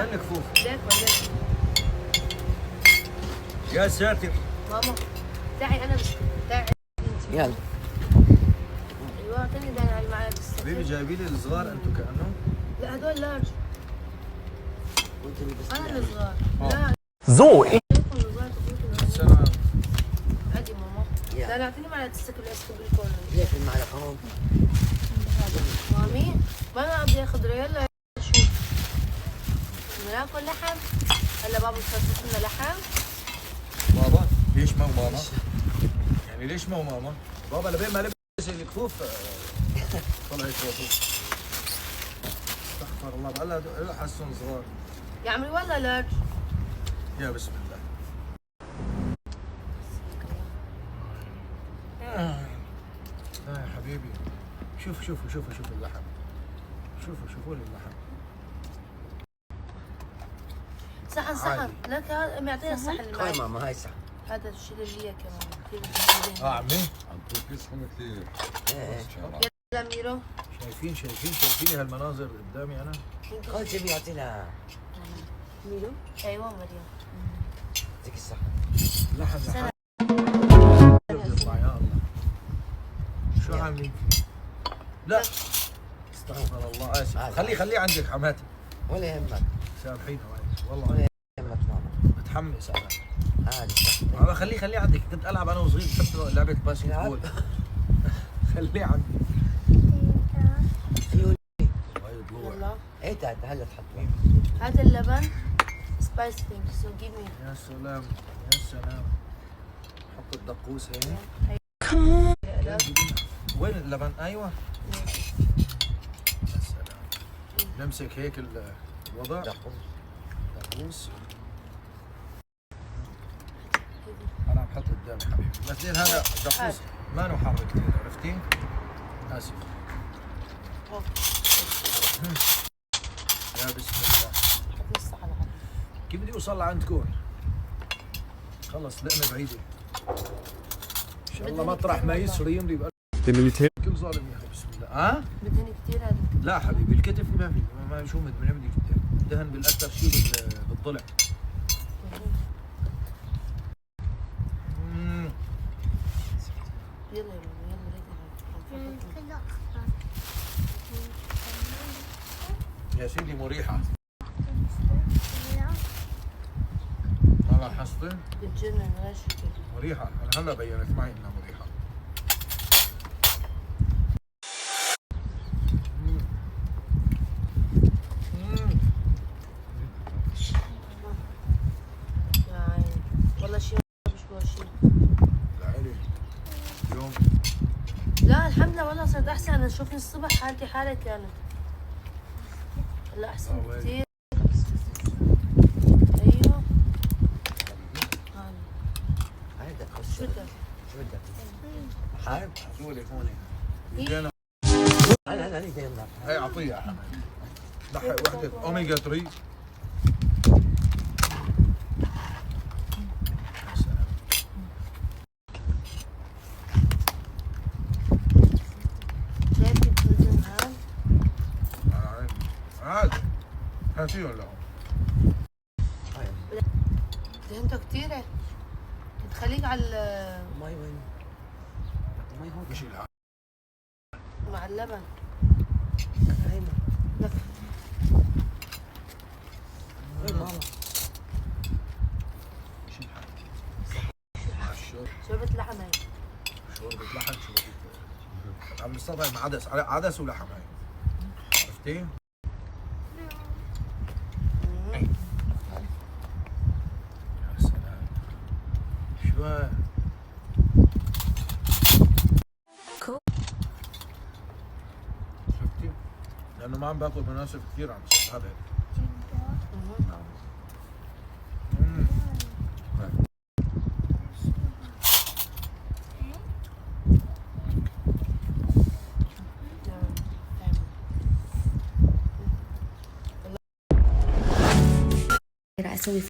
وين الكفوف؟ ليك وين؟ يا ساتر. ماما تعي انا بس تعي. يلا. ايوه اعطيني ده هاي معلقه السكر. حبيبي جايبين لي الصغار انتم كانه؟ لا هدول لارج. وانت اللي بس انا الصغار. آه. لا زو السلام. عادي ماما. لا اعطيني معلقه السكر الاسكر بالكورن. ليك المعلقة هون. مامي ما انا بدي اخذ يلا شوف. بناكل لحم. هلا بابا صار لنا لحم. بابا ليش ما ماما؟ يعني ليش ما ماما؟ بابا لبين ما لبس الكفوف طلعت فوق. استغفر الله هلا حسن صغار. يا عمري والله لارج. يا بسم الله. يا حبيبي شوفوا اللحم. شوفوا لي اللحم. صحن عادي. لك هذا معطينا الصحن اللي هاي معي. ماما هاي صح. هذا الشيء اللي هي كمان كثير عمي عم تلبسهم كثير. ايه يلا ميرو. شايفين هالمناظر قدامي انا؟ كل شيء بيعطي لها. ميرو ايوه مريم. يعطيك الصح. لحم يطلع يا الله. شو عاملين فيه؟ لا استغفر الله اسف. خليه عندك حماتي. ولا يهمك. سامحينا ولا والله يهمك ماما. متحمس انا. عادي صح. بابا خليه عندك. كنت العب انا وصغير بحب لعبه باسكتبول. خليه عندي. عيوني. هاي ضلوع. يلا ايه تعال هلا تحطها. هذا اللبن سبايس ثينك سو جيف مي. يا سلام حط الدقوس هيك. وين اللبن؟ ايوه يا سلام. نمسك هيك الوضع. دقوس. انا عم بحط قدامي حبيبي. مثلين هذا دقوس ما له حر كثير عرفتي؟ اسف. يا بسم الله. كيف بدي اوصل لعندكم؟ خلص لقمه بعيده. ان شاء الله مطرح ما يسري يمضي كل ظالم يا اخي. بسم الله. ها؟ بدهني كثير هذا. لا حبيبي الكتف ما في ما شو بدي دهن بالاثر شيء بالضلع. يلا يا سيدي مريحه. ما لاحظتي؟ بتجنن غير شكل. مريحه انا هلا بينت معي انها مريحه. يا عيني والله شيء مش هو شيء. لعلي اليوم لا الحمد لله والله صرت احسن. انا شوفني الصبح حالتي حالة كانت. هلا احسن كثير. ايوه هاي دقوس. شو بدك؟ شو بدك؟ حايب حطولي هون. بدينا انا يلا. هي عطيه يا حماد. ضحي وحده اوميجا 3. شايف كيف بتوزن هاد؟ عادي هاتيهم لهم. دهنته كثيرة. تخليك على ماي وين؟ ماي هون. مش العادي. مع اللبن. هاي لك وين ماما؟ مش العادي. الشرب شوربة لحم هاي. شوربة لحم شوربة عم نصطبح مع عدس ولحم هاي. عرفتي؟ يا سلام. شو شفتي؟ لأنه ما عم باكل مناسب كثير عم بسحب هيك. اسوي